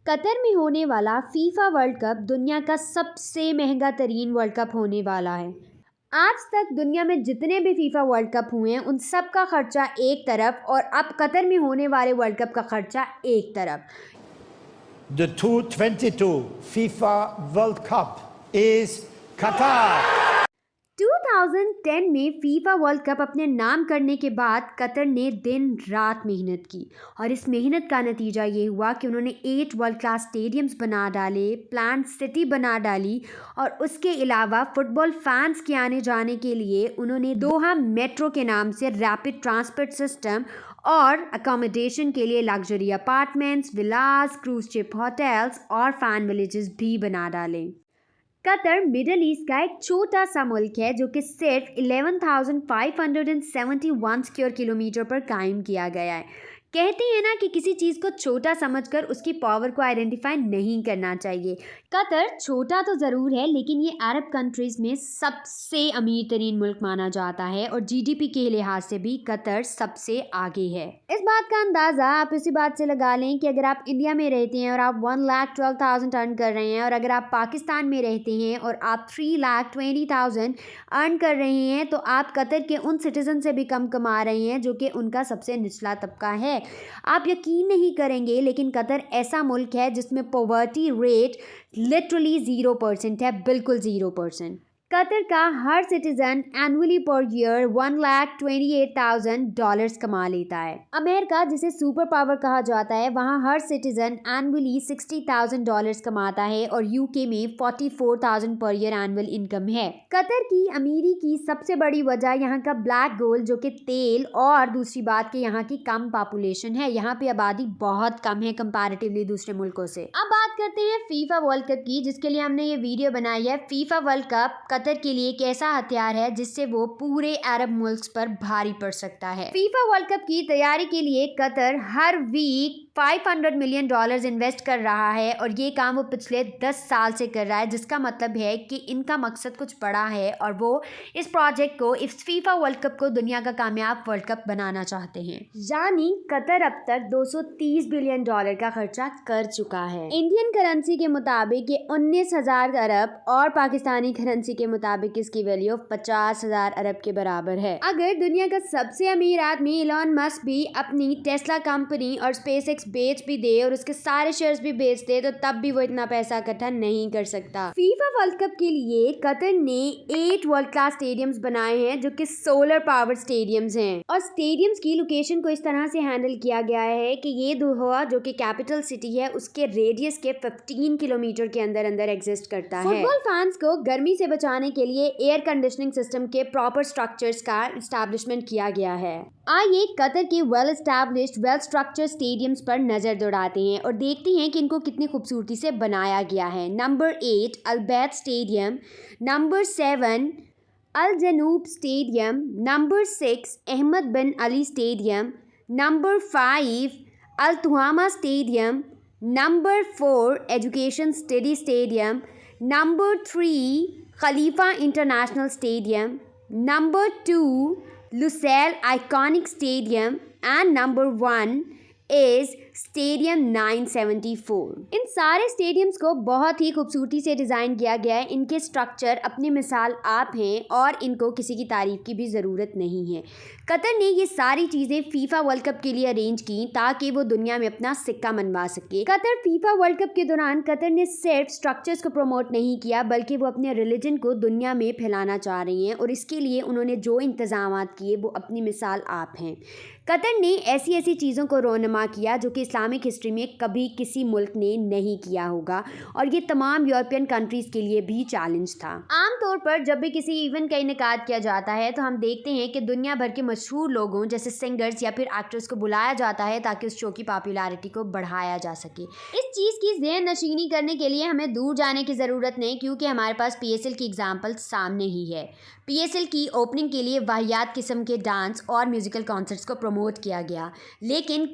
قطر میں ہونے والا فیفا ورلڈ کپ دنیا کا سب سے مہنگا ترین ورلڈ کپ ہونے والا ہے۔ آج تک دنیا میں جتنے بھی فیفا ورلڈ کپ ہوئے ہیں ان سب کا خرچہ ایک طرف اور اب قطر میں ہونے والے ورلڈ کپ کا خرچہ ایک طرف۔ The 2022 FIFA World Cup is Qatar. 2010 میں فیفا ورلڈ کپ اپنے نام کرنے کے بعد قطر نے دن رات محنت کی اور اس محنت کا نتیجہ یہ ہوا کہ انہوں نے 8 ورلڈ کلاس اسٹیڈیمز بنا ڈالے، پلانٹ سٹی بنا ڈالی اور اس کے علاوہ فٹ بال فینس کے آنے جانے کے لیے انہوں نے دوحہ میٹرو کے نام سے ریپڈ ٹرانسپورٹ سسٹم اور اکاموڈیشن کے لیے لگژری اپارٹمنٹس، ولاز، کروز شپ ہوٹلز اور فین ولیجز بھی بنا ڈالے۔ قطر مڈل ایسٹ کا ایک چھوٹا سا ملک ہے جو کہ صرف 11,571 اسکوائر کلومیٹر پر قائم کیا گیا ہے۔ کہتے ہیں نا کہ کسی چیز کو چھوٹا سمجھ کر اس کی پاور کو آئیڈینٹیفائی نہیں کرنا چاہیے۔ قطر چھوٹا تو ضرور ہے لیکن یہ عرب کنٹریز میں سب سے امیر ترین ملک مانا جاتا ہے اور جی ڈی پی کے لحاظ سے بھی قطر سب سے آگے ہے۔ اس بات کا اندازہ آپ اسی بات سے لگا لیں کہ اگر آپ انڈیا میں رہتے ہیں اور آپ 1,12,000 ارن کر رہے ہیں اور اگر آپ پاکستان میں رہتے ہیں اور آپ 3,20,000 ارن کر رہے ہیں تو آپ قطر کے ان سٹیزن سے بھی کم کما رہے ہیں جو کہ ان کا سب سے نچلا طبقہ ہے۔ آپ یقین نہیں کریں گے لیکن قطر ایسا ملک ہے جس میں پاورٹی ریٹ لٹرلی 0% ہے، بالکل 0%۔ قطر کا ہر سٹیزن اینولی پر ایئر $1,28,000 کما لیتا ہے۔ امریکہ جسے سپر پاور کہا جاتا ہے وہاں ہر سٹیزن اینولی $60,000 کماتا ہے اور یو کے میں 44,000 پر ایئر اینول انکم ہے۔ قطر کی امیری کی سب سے بڑی وجہ یہاں کا بلیک گولڈ جو کہ تیل اور دوسری بات کہ یہاں کی کم پاپولیشن ہے، یہاں پہ آبادی بہت کم ہے کمپیریٹیولی دوسرے ملکوں سے۔ اب بات کرتے ہیں فیفا ورلڈ کپ کی جس کے لیے ہم نے یہ ویڈیو بنائی ہے۔ فیفا ورلڈ کپ قطر کے لیے ایک ایسا ہتھیار ہے جس سے وہ پورے عرب ملک پر بھاری پڑ سکتا ہے۔ فیفا ورلڈ کپ کی تیاری کے لیے قطر ہر ویک $500 ملین انویسٹ کر رہا ہے اور یہ کام وہ پچھلے 10 سال سے کر رہا ہے، جس کا مطلب ہے کہ ان کا مقصد کچھ بڑا ہے اور وہ اس پروجیکٹ کو، اس فیفا ورلڈ کپ کو دنیا کا کامیاب ورلڈ کپ بنانا چاہتے ہیں۔ یعنی قطر اب تک $230 بلین کا خرچہ کر چکا ہے۔ انڈین کرنسی کے مطابق یہ 19,000 ارب اور پاکستانی کرنسی کے مطابق اس کی ویلیو 50,000 ارب کے برابر ہے۔ اگر دنیا کا سب سے امیر آدمی ایلن مسک بھی اپنی ٹیسلا کمپنی اور اسپیس ایکس بیچ بھی دے اور اس کے سارے شیئرز بھی بیچ دے تو تب بھی وہ اتنا پیسہ اکٹھا نہیں کر سکتا۔ فیفا ورلڈ کپ کے لیے قطر نے 8 ورلڈ کلاس اسٹیڈیمز بنائے ہیں جو کہ سولر پاور اسٹیڈیمز ہیں اور اسٹیڈیمز کی لوکیشن کو اس طرح سے ہینڈل کیا گیا ہے کہ یہ دوحہ جو کہ کیپٹل سٹی ہے اس کے ریڈیس کے 15 کلومیٹر کے اندر ایگزسٹ کرتا ہے۔ فٹ بال فینس کو گرمی سے بچانے کے لیے ایئر کنڈیشننگ سسٹم کے پراپر سٹرکچرز کا اسٹیبلشمنٹ کیا گیا ہے۔ آئیے قطر کے well established well structure stadiums پر نظر دوڑاتے ہیں اور دیکھتے ہیں کہ ان کو کتنی خوبصورتی سے بنایا گیا ہے۔ Number 8 Al Bayt stadium, number 7 Al Janoub stadium, number 6 Ahmad bin Ali stadium, number 5 Al Thumama stadium, number 4 education study stadium, number 3 Khalifa international stadium, number 2 Lusail iconic stadium and number 1 is stadium 974۔ ان سارے اسٹیڈیمز کو بہت ہی خوبصورتی سے design کیا گیا ہے۔ ان کے اسٹرکچر اپنی مثال آپ ہیں اور ان کو کسی کی تعریف کی بھی ضرورت نہیں ہے۔ قطر نے یہ ساری چیزیں فیفا ورلڈ کپ کے لیے ارینج کی تاکہ وہ دنیا میں اپنا سکہ منوا سکے۔ قطر فیفا ورلڈ کپ کے دوران قطر نے صرف اسٹرکچرز کو پروموٹ نہیں کیا بلکہ وہ اپنے ریلیجن کو دنیا میں پھیلانا چاہ رہی ہیں اور اس کے لیے انہوں نے جو انتظامات کیے وہ اپنی مثال آپ ہیں۔ قطر نے ایسی چیزوں کو رونما کیا جو کہ اسلامک ہسٹری میں کبھی کسی ملک نے نہیں کیا ہوگا اور یہ تمام یورپین کنٹریز کے لیے بھی چیلنج تھا۔ عام طور پر جب بھی کسی ایونٹ کا انعقاد کیا جاتا ہے تو ہم دیکھتے ہیں کہ دنیا بھر کے مشہور لوگوں جیسے سنگرز یا پھر ایکٹرز کو بلایا جاتا ہے تاکہ اس شو کی پاپولیرٹی کو بڑھایا جا سکے۔ اس چیز کی ذہن نشینی کرنے کے لیے ہمیں دور جانے کی ضرورت نہیں کیونکہ ہمارے پاس پی ایس ایل کی ایگزامپل سامنے ہی ہے۔ پی ایس ایل کی اوپننگ کے لیے واحد قسم کے ڈانس اور میوزیکل کانسرٹس کو پروموٹ کیا گیا لیکن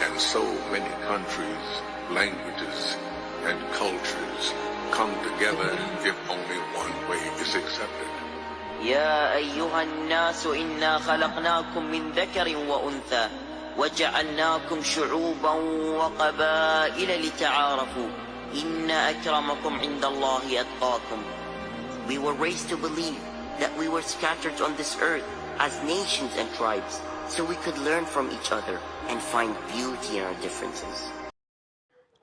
can so many countries, languages and cultures come together if only one way is accepted? يا أيها الناس إنا خلقناكم من ذكر وأنثى وجعلناكم شعوبا وقبائل لتعارفوا إن أكرمكم عند الله أتقاكم. We were raised to believe that we were scattered on this earth as nations and tribes so we could learn from each other and find beauty in our differences.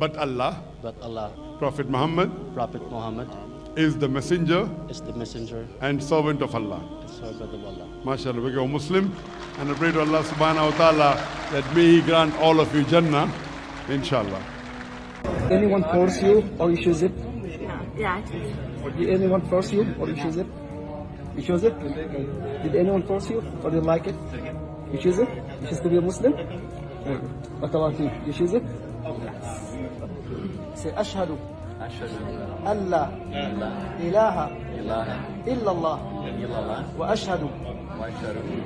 But Allah, Prophet Muhammad is the messenger and servant of Allah. MashaAllah, we go Muslim, and I pray to Allah subhanahu wa ta'ala that may He grant all of you Jannah, inshallah. Anyone force you or you choose it? Yeah. Did anyone force you or you choose it? You choose it? Did anyone force you or you like it? You choose it? You choose to be a Muslim? What about you? You choose it? Say Ashhadu an la ilaha illallah wa ashhadu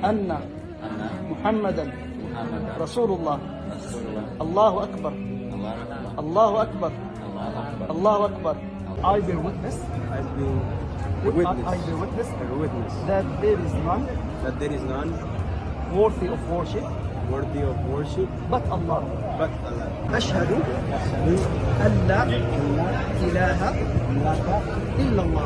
anna Muhammadan Rasulullah. Allahu Akbar. Allahu Akbar. Allahu Akbar. I bear witness. I bear witness that there is none worthy of worship but Allah. Ashhadu an la ilaha illallah.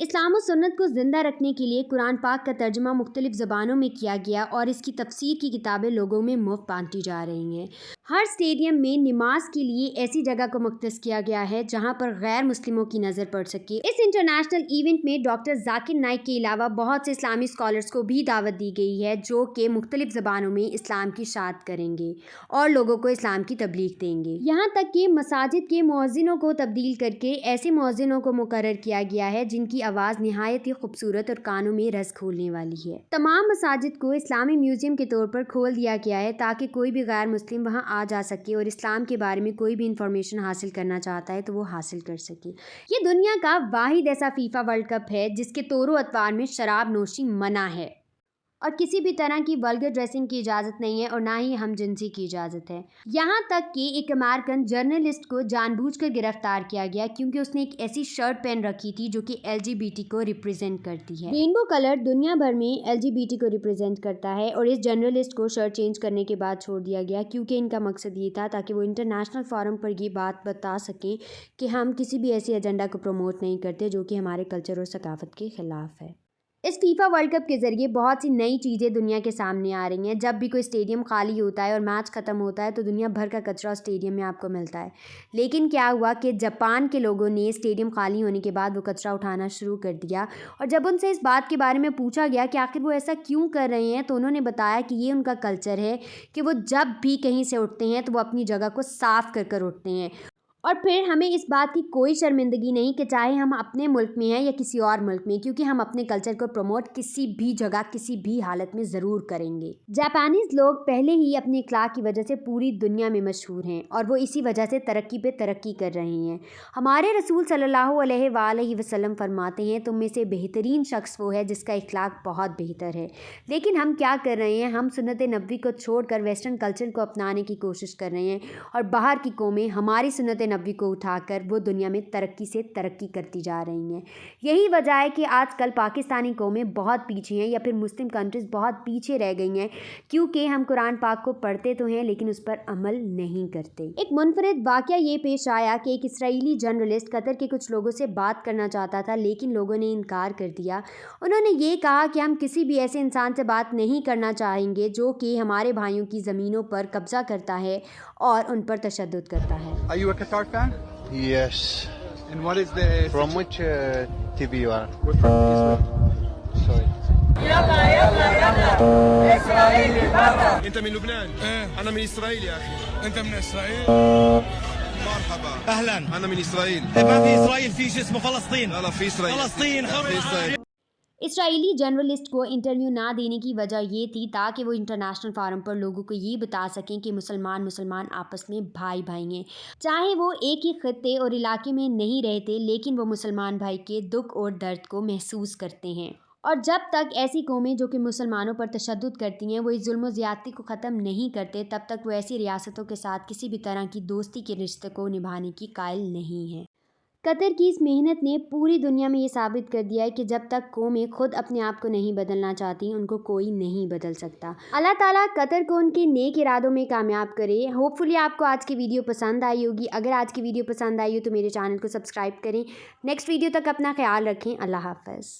اسلام و سنت کو زندہ رکھنے کے لیے قرآن پاک کا ترجمہ مختلف زبانوں میں کیا گیا اور اس کی تفسیر کی کتابیں لوگوں میں مفت بانٹی جا رہی ہیں۔ ہر اسٹیڈیم میں نماز کے لیے ایسی جگہ کو مختص کیا گیا ہے جہاں پر غیر مسلموں کی نظر پڑ سکے۔ اس انٹرنیشنل ایونٹ میں ڈاکٹر ذاکر نائک کے علاوہ بہت سے اسلامی اسکالرس کو بھی دعوت دی گئی ہے جو کہ مختلف زبانوں میں اسلام کی اشاعت کریں گے اور لوگوں کو اسلام کی تبلیغ دیں گے۔ یہاں تک کہ مساجد کے مؤذنوں کو تبدیل کر کے ایسے مؤذنوں کو مقرر کیا گیا ہے جن کی آواز نہایت ہی خوبصورت اور کانوں میں رس کھولنے والی ہے۔ تمام مساجد کو اسلامی میوزیم کے طور پر کھول دیا گیا ہے تاکہ کوئی بھی غیر مسلم وہاں آ جا سکے اور اسلام کے بارے میں کوئی بھی انفارمیشن حاصل کرنا چاہتا ہے تو وہ حاصل کر سکے۔ یہ دنیا کا واحد ایسا فیفا ورلڈ کپ ہے جس کے طور و اطوار میں شراب نوشی منع ہے اور کسی بھی طرح کی ولگر ڈریسنگ کی اجازت نہیں ہے اور نہ ہی ہم جنسی کی اجازت ہے۔ یہاں تک کہ ایک امریکن جرنلسٹ کو جان بوجھ کر گرفتار کیا گیا کیونکہ اس نے ایک ایسی شرٹ پہن رکھی تھی جو کہ LGBT کو ریپرزینٹ کرتی ہے۔ رینبو کلر دنیا بھر میں LGBT کو ریپرزینٹ کرتا ہے اور اس جرنلسٹ کو شرٹ چینج کرنے کے بعد چھوڑ دیا گیا کیونکہ ان کا مقصد یہ تھا تاکہ وہ انٹرنیشنل فورم پر یہ بات بتا سکیں کہ ہم کسی بھی ایسی ایجنڈا کو پروموٹ نہیں کرتے جو کہ ہمارے کلچر اور ثقافت کے خلاف ہے۔ اس فیفا ورلڈ کپ کے ذریعے بہت سی نئی چیزیں دنیا کے سامنے آ رہی ہیں۔ جب بھی کوئی اسٹیڈیم خالی ہوتا ہے اور میچ ختم ہوتا ہے تو دنیا بھر کا کچرا اسٹیڈیم میں آپ کو ملتا ہے، لیکن کیا ہوا کہ جاپان کے لوگوں نے اسٹیڈیم خالی ہونے کے بعد وہ کچرا اٹھانا شروع کر دیا اور جب ان سے اس بات کے بارے میں پوچھا گیا کہ آخر وہ ایسا کیوں کر رہے ہیں تو انہوں نے بتایا کہ یہ ان کا کلچر ہے کہ وہ جب بھی کہیں سے اٹھتے ہیں تو وہ اپنی جگہ کو صاف کر کر اٹھتے ہیں اور پھر ہمیں اس بات کی کوئی شرمندگی نہیں کہ چاہے ہم اپنے ملک میں ہیں یا کسی اور ملک میں، کیونکہ ہم اپنے کلچر کو پروموٹ کسی بھی جگہ کسی بھی حالت میں ضرور کریں گے۔ جاپانیز لوگ پہلے ہی اپنے اخلاق کی وجہ سے پوری دنیا میں مشہور ہیں اور وہ اسی وجہ سے ترقی پہ ترقی کر رہے ہیں۔ ہمارے رسول صلی اللہ علیہ وآلہ وسلم فرماتے ہیں تم میں سے بہترین شخص وہ ہے جس کا اخلاق بہت بہتر ہے، لیکن ہم کیا کر رہے ہیں؟ ہم سنت نبوی کو چھوڑ کر ویسٹرن کلچر کو اپنانے کی کوشش کر رہے ہیں اور باہر کی قومیں ہماری سنت نبوی کو اٹھا کر وہ دنیا میں ترقی سے ترقی کرتی جا رہی ہیں۔ یہی وجہ ہے کہ آج کل پاکستانی قومیں بہت پیچھے ہیں یا پھر مسلم کنٹریز بہت پیچھے رہ گئی ہیں کیونکہ ہم قرآن پاک کو پڑھتے تو ہیں لیکن اس پر عمل نہیں کرتے۔ ایک منفرد واقعہ یہ پیش آیا کہ ایک اسرائیلی جرنلسٹ قطر کے کچھ لوگوں سے بات کرنا چاہتا تھا لیکن لوگوں نے انکار کر دیا۔ انہوں نے یہ کہا کہ ہم کسی بھی ایسے انسان سے بات نہیں کرنا چاہیں گے جو کہ ہمارے بھائیوں کی زمینوں پر قبضہ کرتا ہے اور ان پر تشدد کرتا ہے۔ Are you a Qatar fan? Yes. And what is the... From which TV you are? We're from Israel. Sorry. انت من لبنان؟ انا من اسرائيل يا اخي. انت من اسرائيل؟ مرحبا. اهلا. انا من اسرائيل. ما في اسرائيل، في شيء اسمه فلسطين. لا في اسرائيل. فلسطين في اسرائيل. اسرائیلی جرنلسٹ کو انٹرویو نہ دینے کی وجہ یہ تھی تاکہ وہ انٹرنیشنل فورم پر لوگوں کو یہ بتا سکیں کہ مسلمان آپس میں بھائی بھائی ہیں، چاہے وہ ایک ہی خطے اور علاقے میں نہیں رہتے لیکن وہ مسلمان بھائی کے دکھ اور درد کو محسوس کرتے ہیں۔ اور جب تک ایسی قومیں جو کہ مسلمانوں پر تشدد کرتی ہیں وہ اس ظلم و زیادتی کو ختم نہیں کرتے تب تک وہ ایسی ریاستوں کے ساتھ کسی بھی طرح کی دوستی کے رشتے کو نبھانے کی قائل نہیں ہیں۔ قطر کی اس محنت نے پوری دنیا میں یہ ثابت کر دیا ہے کہ جب تک قومیں خود اپنے آپ کو نہیں بدلنا چاہتی ان کو کوئی نہیں بدل سکتا۔ اللہ تعالیٰ قطر کو ان کے نیک ارادوں میں کامیاب کرے۔ ہوپ فلی آپ کو آج کی ویڈیو پسند آئی ہوگی۔ اگر آج کی ویڈیو پسند آئی ہو تو میرے چینل کو سبسکرائب کریں۔ نیکسٹ ویڈیو تک اپنا خیال رکھیں۔ اللہ حافظ۔